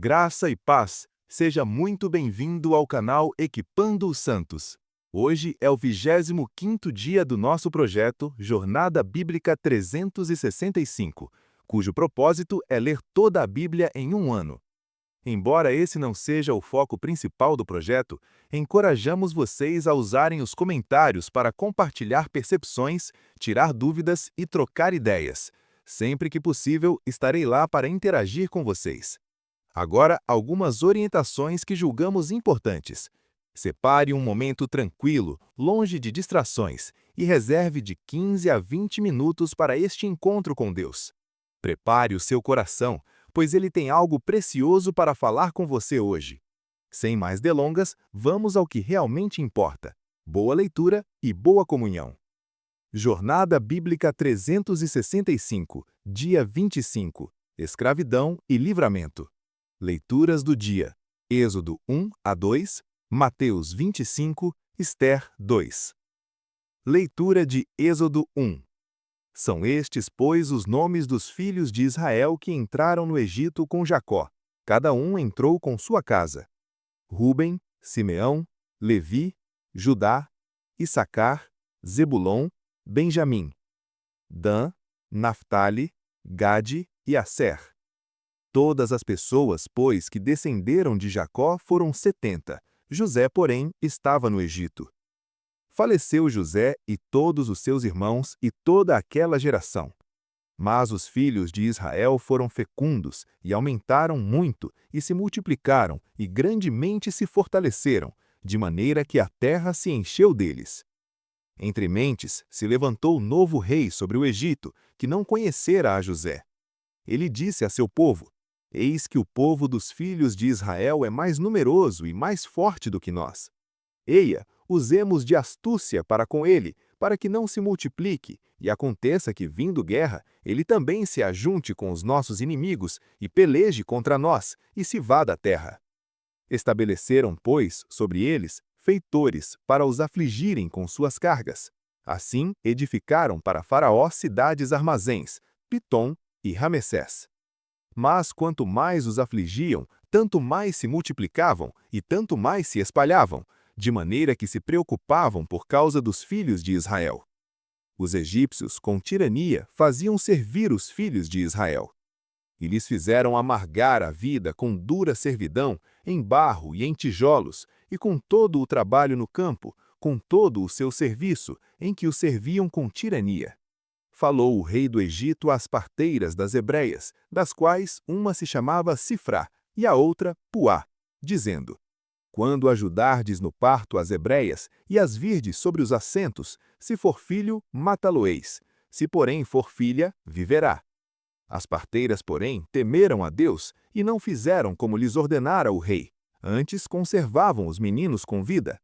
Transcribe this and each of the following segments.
Graça e paz. Seja muito bem-vindo ao canal Equipando os Santos. Hoje é o 25º dia do nosso projeto Jornada Bíblica 365, cujo propósito é ler toda a Bíblia em um ano. Embora esse não seja o foco principal do projeto, encorajamos vocês a usarem os comentários para compartilhar percepções, tirar dúvidas e trocar ideias. Sempre que possível, estarei lá para interagir com vocês. Agora, algumas orientações que julgamos importantes. Separe um momento tranquilo, longe de distrações, e reserve de 15 a 20 minutos para este encontro com Deus. Prepare o seu coração, pois ele tem algo precioso para falar com você hoje. Sem mais delongas, vamos ao que realmente importa: boa leitura e boa comunhão. Jornada Bíblica 365, dia 25. Escravidão e livramento. Leituras do dia: Êxodo 1 a 2, Mateus 25, Ester 2. Leitura de Êxodo 1. São estes, pois, os nomes dos filhos de Israel que entraram no Egito com Jacó. Cada um entrou com sua casa: Ruben, Simeão, Levi, Judá, Issacar, Zebulon, Benjamim, Dan, Naftali, Gade e Asser. Todas as pessoas, pois, que descenderam de Jacó foram 70. José, porém, estava no Egito. Faleceu José e todos os seus irmãos e toda aquela geração. Mas os filhos de Israel foram fecundos e aumentaram muito e se multiplicaram e grandemente se fortaleceram, de maneira que a terra se encheu deles. Entre mentes se levantou novo rei sobre o Egito, que não conhecera a José. Ele disse a seu povo: Eis que o povo dos filhos de Israel é mais numeroso e mais forte do que nós. Eia, usemos de astúcia para com ele, para que não se multiplique, e aconteça que, vindo guerra, ele também se ajunte com os nossos inimigos e peleje contra nós, e se vá da terra. Estabeleceram, pois, sobre eles feitores para os afligirem com suas cargas. Assim, edificaram para Faraó cidades armazéns, Pitom e Ramessés. Mas quanto mais os afligiam, tanto mais se multiplicavam e tanto mais se espalhavam, de maneira que se preocupavam por causa dos filhos de Israel. Os egípcios, com tirania, faziam servir os filhos de Israel. E lhes fizeram amargar a vida com dura servidão, em barro e em tijolos, e com todo o trabalho no campo, com todo o seu serviço, em que os serviam com tirania. Falou o rei do Egito às parteiras das hebreias, das quais uma se chamava Sifrá e a outra Puá, dizendo: Quando ajudardes no parto as hebreias e as virdes sobre os assentos, se for filho, matá-lo-eis; se porém for filha, viverá. As parteiras, porém, temeram a Deus e não fizeram como lhes ordenara o rei, antes conservavam os meninos com vida.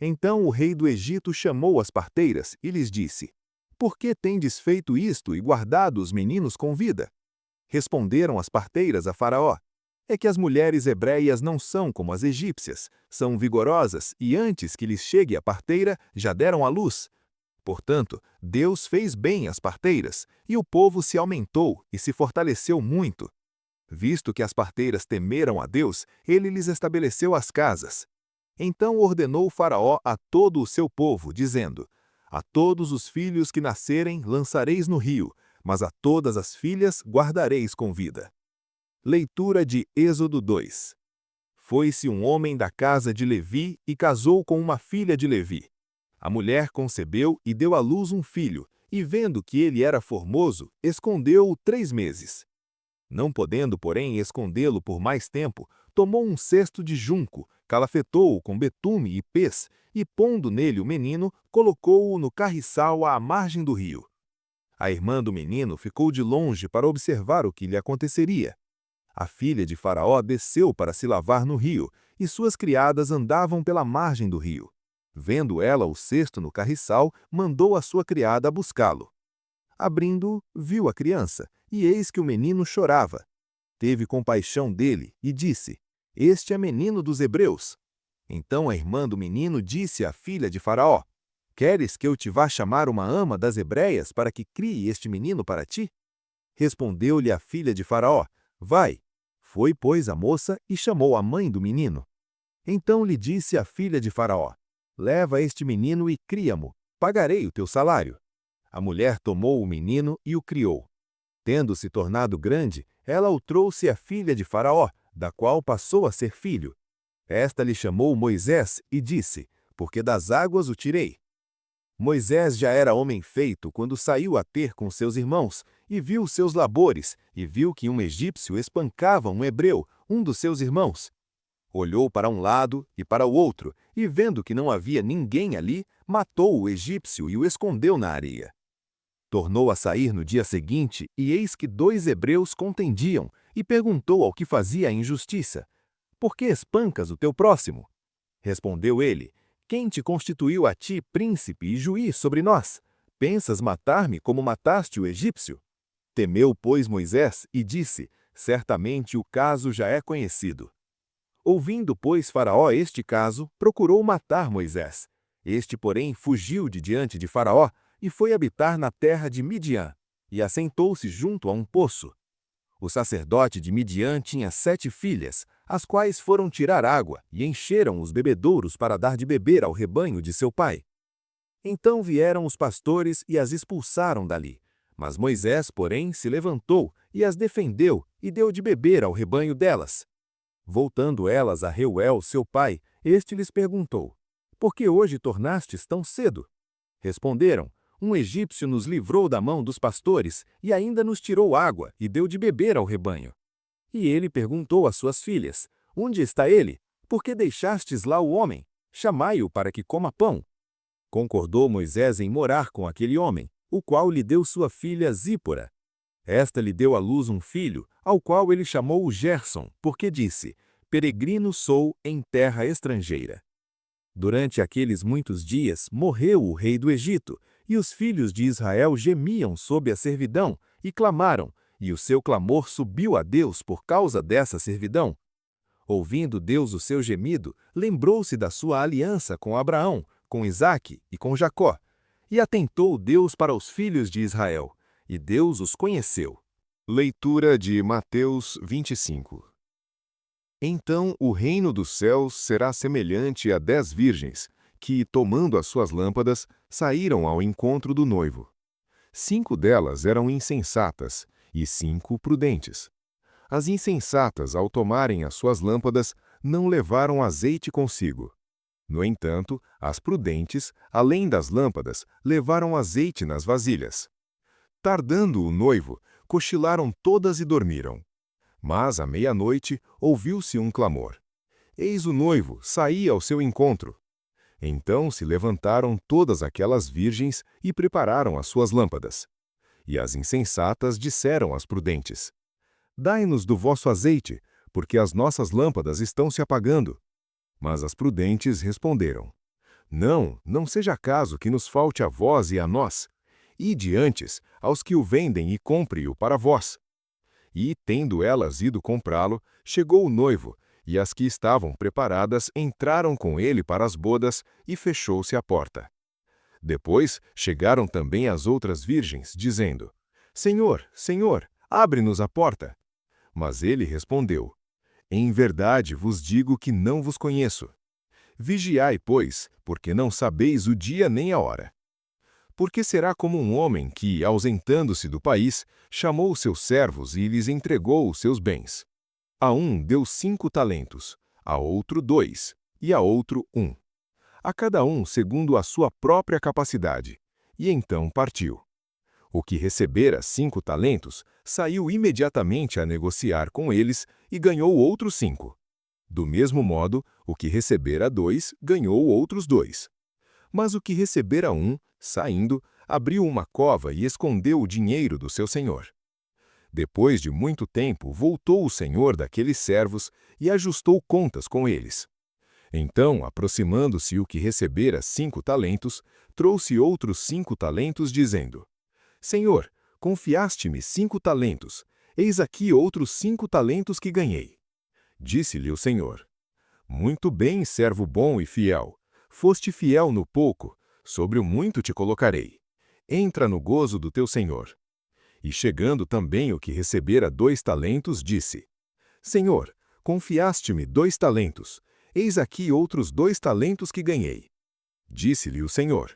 Então o rei do Egito chamou as parteiras e lhes disse: Por que tendes feito isto e guardado os meninos com vida? Responderam as parteiras a Faraó: É que as mulheres hebreias não são como as egípcias, são vigorosas e antes que lhes chegue a parteira, já deram à luz. Portanto, Deus fez bem às parteiras, e o povo se aumentou e se fortaleceu muito. Visto que as parteiras temeram a Deus, ele lhes estabeleceu as casas. Então ordenou Faraó a todo o seu povo, dizendo: A todos os filhos que nascerem lançareis no rio, mas a todas as filhas guardareis com vida. Leitura de Êxodo 2. Foi-se um homem da casa de Levi e casou com uma filha de Levi. A mulher concebeu e deu à luz um filho, e vendo que ele era formoso, escondeu-o 3 meses. Não podendo, porém, escondê-lo por mais tempo, tomou um cesto de junco, calafetou-o com betume e pez, e pondo nele o menino, colocou-o no carriçal à margem do rio. A irmã do menino ficou de longe para observar o que lhe aconteceria. A filha de Faraó desceu para se lavar no rio, e suas criadas andavam pela margem do rio. Vendo ela o cesto no carriçal, mandou a sua criada buscá-lo. Abrindo-o, viu a criança, e eis que o menino chorava. Teve compaixão dele e disse: Este é menino dos hebreus. Então a irmã do menino disse à filha de Faraó: Queres que eu te vá chamar uma ama das hebreias para que crie este menino para ti? Respondeu-lhe a filha de Faraó: Vai. Foi, pois, a moça e chamou a mãe do menino. Então lhe disse a filha de Faraó: Leva este menino e cria-mo, pagarei o teu salário. A mulher tomou o menino e o criou. Tendo se tornado grande, ela o trouxe à filha de Faraó, da qual passou a ser filho. Esta lhe chamou Moisés e disse: Porque das águas o tirei. Moisés já era homem feito quando saiu a ter com seus irmãos, e viu seus labores, e viu que um egípcio espancava um hebreu, um dos seus irmãos. Olhou para um lado e para o outro, e vendo que não havia ninguém ali, matou o egípcio e o escondeu na areia. Tornou a sair no dia seguinte, e eis que 2 hebreus contendiam, e perguntou ao que fazia a injustiça: Por que espancas o teu próximo? Respondeu ele: Quem te constituiu a ti príncipe e juiz sobre nós? Pensas matar-me como mataste o egípcio? Temeu, pois, Moisés e disse: Certamente o caso já é conhecido. Ouvindo, pois, Faraó este caso, procurou matar Moisés. Este, porém, fugiu de diante de Faraó e foi habitar na terra de Midian, e assentou-se junto a um poço. O sacerdote de Midian tinha 7 filhas, as quais foram tirar água e encheram os bebedouros para dar de beber ao rebanho de seu pai. Então vieram os pastores e as expulsaram dali. Mas Moisés, porém, se levantou e as defendeu e deu de beber ao rebanho delas. Voltando elas a Reuel, seu pai, este lhes perguntou: Por que hoje tornastes tão cedo? Responderam: Um egípcio nos livrou da mão dos pastores e ainda nos tirou água e deu de beber ao rebanho. E ele perguntou às suas filhas: Onde está ele? Por que deixastes lá o homem? Chamai-o para que coma pão. Concordou Moisés em morar com aquele homem, o qual lhe deu sua filha Zípora. Esta lhe deu à luz um filho, ao qual ele chamou Gerson, porque disse: Peregrino sou em terra estrangeira. Durante aqueles muitos dias morreu o rei do Egito, e os filhos de Israel gemiam sob a servidão e clamaram, e o seu clamor subiu a Deus por causa dessa servidão. Ouvindo Deus o seu gemido, lembrou-se da sua aliança com Abraão, com Isaque e com Jacó. E atentou Deus para os filhos de Israel, e Deus os conheceu. Leitura de Mateus 25. Então o reino dos céus será semelhante a 10 virgens, que, tomando as suas lâmpadas, saíram ao encontro do noivo. 5 delas eram insensatas, e 5 prudentes. As insensatas, ao tomarem as suas lâmpadas, não levaram azeite consigo. No entanto, as prudentes, além das lâmpadas, levaram azeite nas vasilhas. Tardando o noivo, cochilaram todas e dormiram. Mas, à meia-noite, ouviu-se um clamor. Eis o noivo, saía ao seu encontro. Então se levantaram todas aquelas virgens e prepararam as suas lâmpadas. E as insensatas disseram às prudentes: Dai-nos do vosso azeite, porque as nossas lâmpadas estão se apagando. Mas as prudentes responderam: Não, não seja caso que nos falte a vós e a nós. Ide antes aos que o vendem e compre-o para vós. E, tendo elas ido comprá-lo, chegou o noivo, e as que estavam preparadas entraram com ele para as bodas, e fechou-se a porta. Depois chegaram também as outras virgens, dizendo: Senhor, Senhor, abre-nos a porta. Mas ele respondeu: Em verdade vos digo que não vos conheço. Vigiai, pois, porque não sabeis o dia nem a hora. Porque será como um homem que, ausentando-se do país, chamou os seus servos e lhes entregou os seus bens. A um deu 5 talentos, a outro 2, e a outro 1. A cada um segundo a sua própria capacidade. E então partiu. O que recebera 5 talentos, saiu imediatamente a negociar com eles e ganhou outros 5. Do mesmo modo, o que recebera 2, ganhou outros 2. Mas o que recebera 1, saindo, abriu uma cova e escondeu o dinheiro do seu senhor. Depois de muito tempo, voltou o senhor daqueles servos e ajustou contas com eles. Então, aproximando-se o que recebera 5 talentos, trouxe outros 5 talentos, dizendo: Senhor, confiaste-me 5 talentos, eis aqui outros 5 talentos que ganhei. Disse-lhe o senhor: Muito bem, servo bom e fiel. Foste fiel no pouco, sobre o muito te colocarei. Entra no gozo do teu senhor. E chegando também o que recebera 2 talentos, disse: Senhor, confiaste-me 2 talentos. Eis aqui outros 2 talentos que ganhei. Disse-lhe o Senhor: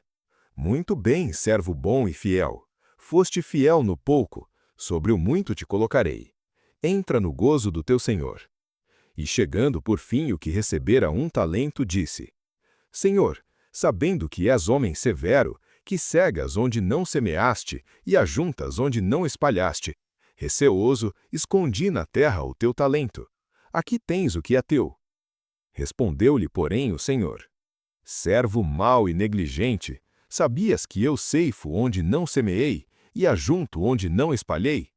Muito bem, servo bom e fiel. Foste fiel no pouco, sobre o muito te colocarei. Entra no gozo do teu Senhor. E chegando por fim o que recebera 1 talento, disse: Senhor, sabendo que és homem severo, que cegas onde não semeaste e ajuntas onde não espalhaste, receoso, escondi na terra o teu talento. Aqui tens o que é teu. Respondeu-lhe, porém, o Senhor: Servo mau e negligente, sabias que eu ceifo onde não semeei e ajunto onde não espalhei?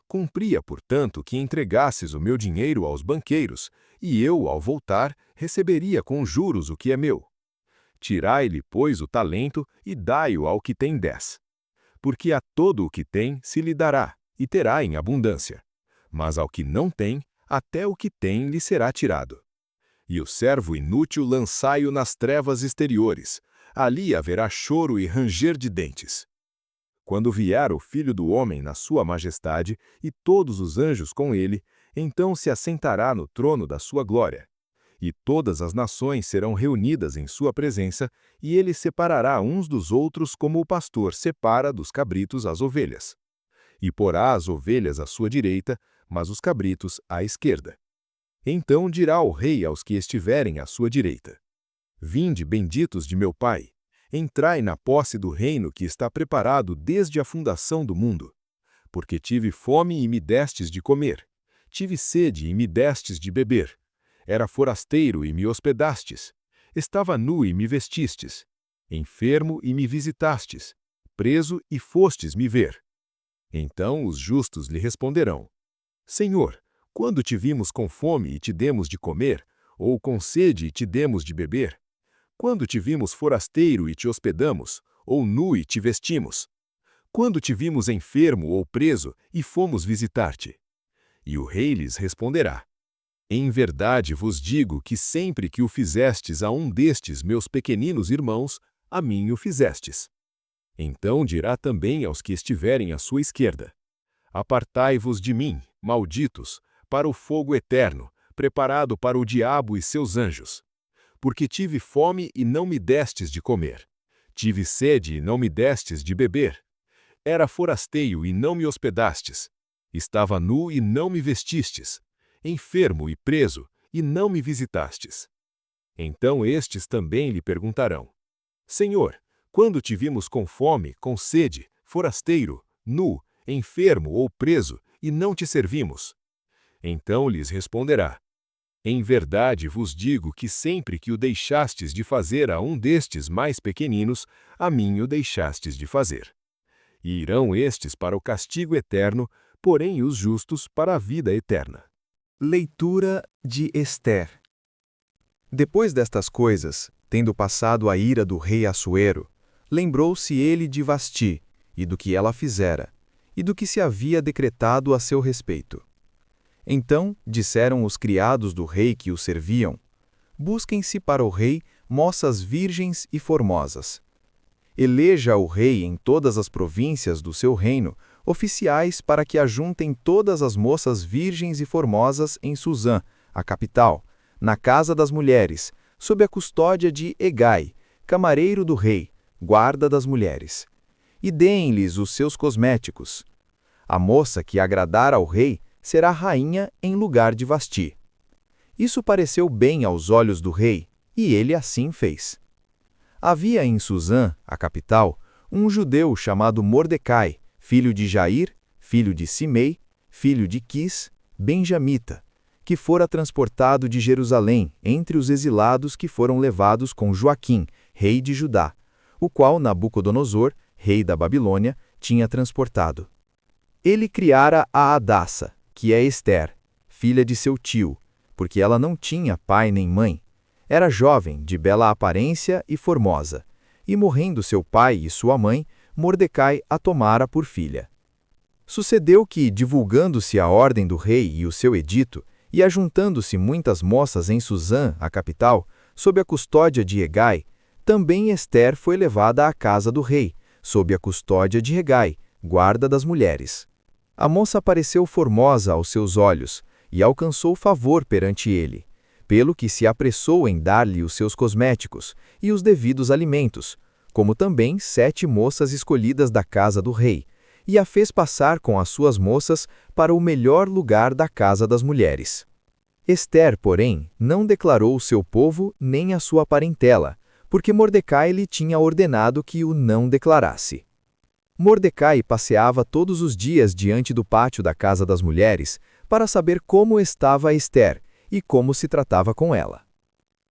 Cumpria, portanto, que entregasses o meu dinheiro aos banqueiros, e eu, ao voltar, receberia com juros o que é meu. Tirai-lhe, pois, o talento e dai-o ao que tem 10. Porque a todo o que tem se lhe dará, e terá em abundância. Mas ao que não tem, até o que tem lhe será tirado. E o servo inútil lançai-o nas trevas exteriores. Ali haverá choro e ranger de dentes. Quando vier o Filho do Homem na sua majestade, e todos os anjos com ele, então se assentará no trono da sua glória. E todas as nações serão reunidas em sua presença, e ele separará uns dos outros como o pastor separa dos cabritos as ovelhas. E porá as ovelhas à sua direita, mas os cabritos à esquerda. Então dirá o rei aos que estiverem à sua direita: Vinde, benditos de meu Pai, entrai na posse do reino que está preparado desde a fundação do mundo. Porque tive fome e me destes de comer, tive sede e me destes de beber, era forasteiro e me hospedastes, estava nu e me vestistes, enfermo e me visitastes, preso e fostes me ver. Então os justos lhe responderão: Senhor, quando te vimos com fome e te demos de comer, ou com sede e te demos de beber? Quando te vimos forasteiro e te hospedamos, ou nu e te vestimos? Quando te vimos enfermo ou preso e fomos visitar-te? E o rei lhes responderá: Em verdade vos digo que sempre que o fizestes a um destes meus pequeninos irmãos, a mim o fizestes. Então dirá também aos que estiverem à sua esquerda: Apartai-vos de mim, malditos, para o fogo eterno, preparado para o diabo e seus anjos. Porque tive fome e não me destes de comer. Tive sede e não me destes de beber. Era forasteiro e não me hospedastes. Estava nu e não me vestistes. Enfermo e preso, e não me visitastes. Então estes também lhe perguntarão: Senhor, quando te vimos com fome, com sede, forasteiro, nu, enfermo ou preso, e não te servimos? Então lhes responderá: Em verdade vos digo que sempre que o deixastes de fazer a um destes mais pequeninos, a mim o deixastes de fazer. E irão estes para o castigo eterno, porém os justos para a vida eterna. Leitura de Ester. Depois destas coisas, tendo passado a ira do rei Assuero, lembrou-se ele de Vasti, e do que ela fizera, e do que se havia decretado a seu respeito. Então disseram os criados do rei que o serviam: Busquem-se para o rei moças virgens e formosas. Eleja o rei em todas as províncias do seu reino oficiais para que ajuntem todas as moças virgens e formosas em Suzã, a capital, na casa das mulheres, sob a custódia de Hegai, camareiro do rei, guarda das mulheres. E deem-lhes os seus cosméticos. A moça que agradar ao rei será rainha em lugar de Vasti. Isso pareceu bem aos olhos do rei, e ele assim fez. Havia em Suzã, a capital, um judeu chamado Mordecai, filho de Jair, filho de Simei, filho de Quis, benjamita, que fora transportado de Jerusalém entre os exilados que foram levados com Joaquim, rei de Judá, o qual Nabucodonosor, rei da Babilônia, tinha transportado. Ele criara a Hadassa, que é Ester, filha de seu tio, porque ela não tinha pai nem mãe. Era jovem, de bela aparência e formosa, e morrendo seu pai e sua mãe, Mordecai a tomara por filha. Sucedeu que, divulgando-se a ordem do rei e o seu edito, e ajuntando-se muitas moças em Suzã, a capital, sob a custódia de Hegai, também Ester foi levada à casa do rei, sob a custódia de Hegai, guarda das mulheres. A moça pareceu formosa aos seus olhos, e alcançou favor perante ele, pelo que se apressou em dar-lhe os seus cosméticos e os devidos alimentos, como também 7 moças escolhidas da casa do rei, e a fez passar com as suas moças para o melhor lugar da casa das mulheres. Ester, porém, não declarou o seu povo nem a sua parentela, porque Mordecai lhe tinha ordenado que o não declarasse. Mordecai passeava todos os dias diante do pátio da casa das mulheres para saber como estava Ester e como se tratava com ela.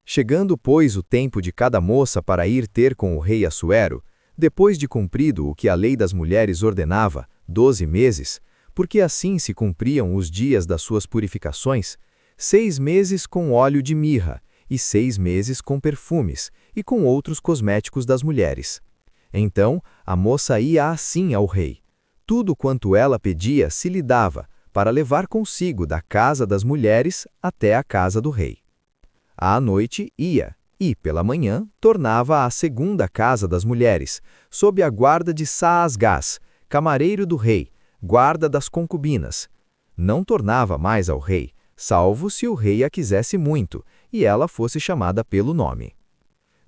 Chegando, pois, o tempo de cada moça para ir ter com o rei Assuero, depois de cumprido o que a lei das mulheres ordenava, 12 meses, porque assim se cumpriam os dias das suas purificações, 6 meses com óleo de mirra, e 6 meses com perfumes, e com outros cosméticos das mulheres. Então a moça ia assim ao rei. Tudo quanto ela pedia se lhe dava, para levar consigo da casa das mulheres até a casa do rei. À noite ia, e, pela manhã, tornava à segunda casa das mulheres, sob a guarda de Saasgás, camareiro do rei, guarda das concubinas. Não tornava mais ao rei, salvo se o rei a quisesse muito, e ela fosse chamada pelo nome.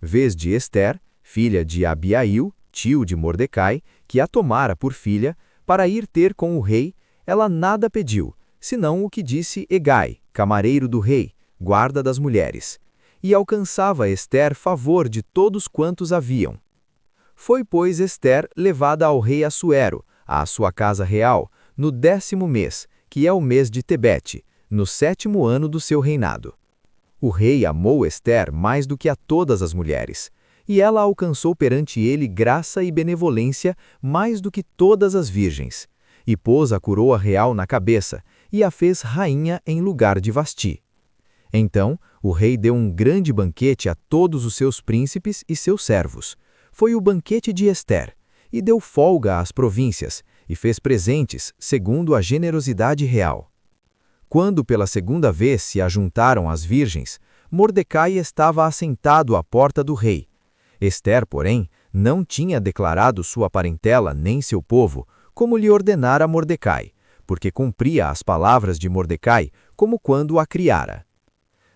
Vez de Ester, filha de Abiail, tio de Mordecai, que a tomara por filha, para ir ter com o rei, ela nada pediu, senão o que disse Hegai, camareiro do rei, guarda das mulheres. E alcançava Ester favor de todos quantos haviam. Foi, pois, Ester levada ao rei Assuero, à sua casa real, no 10º mês, que é o mês de Tebete, no 7º ano do seu reinado. O rei amou Ester mais do que a todas as mulheres, e ela alcançou perante ele graça e benevolência mais do que todas as virgens, e pôs a coroa real na cabeça, e a fez rainha em lugar de Vasti. Então, o rei deu um grande banquete a todos os seus príncipes e seus servos. Foi o banquete de Ester, e deu folga às províncias, e fez presentes, segundo a generosidade real. Quando pela segunda vez se ajuntaram as virgens, Mordecai estava assentado à porta do rei. Ester, porém, não tinha declarado sua parentela nem seu povo, como lhe ordenara Mordecai, porque cumpria as palavras de Mordecai, como quando a criara.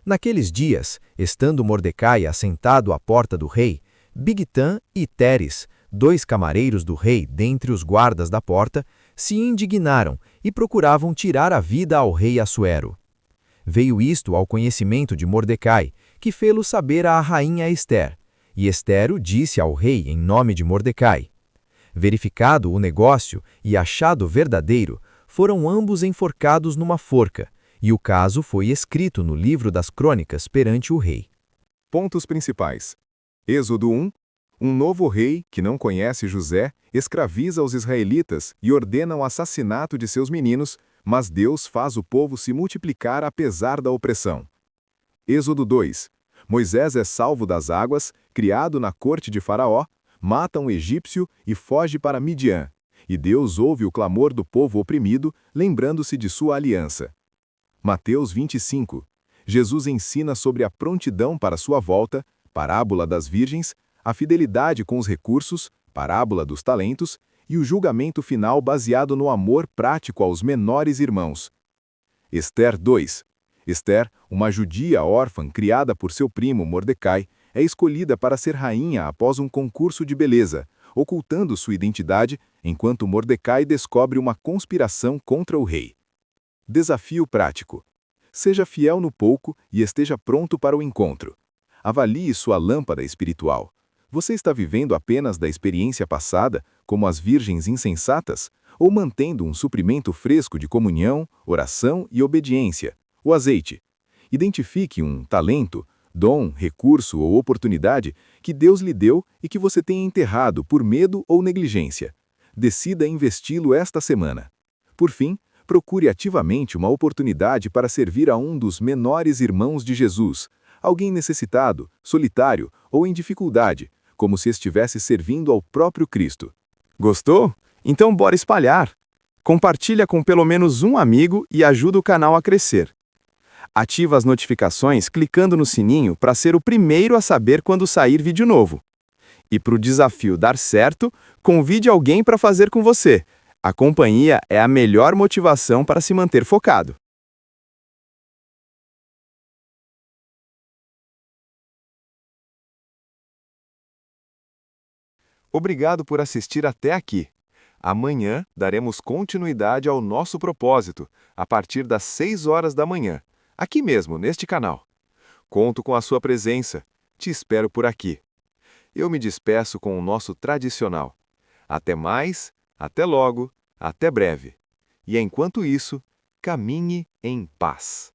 Naqueles dias, estando Mordecai assentado à porta do rei, Bigtã e Teres, 2 camareiros do rei dentre os guardas da porta, se indignaram e procuravam tirar a vida ao rei Assuero. Veio isto ao conhecimento de Mordecai, que fê-lo saber à rainha Ester, e Ester o disse ao rei em nome de Mordecai. Verificado o negócio e achado verdadeiro, foram ambos enforcados numa forca, e o caso foi escrito no livro das crônicas perante o rei. Pontos principais. Êxodo 1. Um novo rei, que não conhece José, escraviza os israelitas e ordena o assassinato de seus meninos, mas Deus faz o povo se multiplicar apesar da opressão. Êxodo 2. Moisés é salvo das águas, criado na corte de Faraó, mata um egípcio e foge para Midian. E Deus ouve o clamor do povo oprimido, lembrando-se de sua aliança. Mateus 25. Jesus ensina sobre a prontidão para sua volta, parábola das virgens, a fidelidade com os recursos, parábola dos talentos, e o julgamento final baseado no amor prático aos menores irmãos. Ester 2. Ester, uma judia órfã criada por seu primo Mordecai, é escolhida para ser rainha após um concurso de beleza, ocultando sua identidade, enquanto Mordecai descobre uma conspiração contra o rei. Desafio prático. Seja fiel no pouco e esteja pronto para o encontro. Avalie sua lâmpada espiritual. Você está vivendo apenas da experiência passada, como as virgens insensatas, ou mantendo um suprimento fresco de comunhão, oração e obediência? O azeite. Identifique um talento, dom, recurso ou oportunidade que Deus lhe deu e que você tenha enterrado por medo ou negligência. Decida investi-lo esta semana. Por fim, procure ativamente uma oportunidade para servir a um dos menores irmãos de Jesus, alguém necessitado, solitário ou em dificuldade, como se estivesse servindo ao próprio Cristo. Gostou? Então bora espalhar! Compartilha com pelo menos um amigo e ajuda o canal a crescer. Ativa as notificações clicando no sininho para ser o primeiro a saber quando sair vídeo novo. E para o desafio dar certo, convide alguém para fazer com você. A companhia é a melhor motivação para se manter focado. Obrigado por assistir até aqui. Amanhã daremos continuidade ao nosso propósito, a partir das 6 horas da manhã, aqui mesmo, neste canal. Conto com a sua presença. Te espero por aqui. Eu me despeço com o nosso tradicional. Até mais, até logo, até breve. E enquanto isso, caminhe em paz.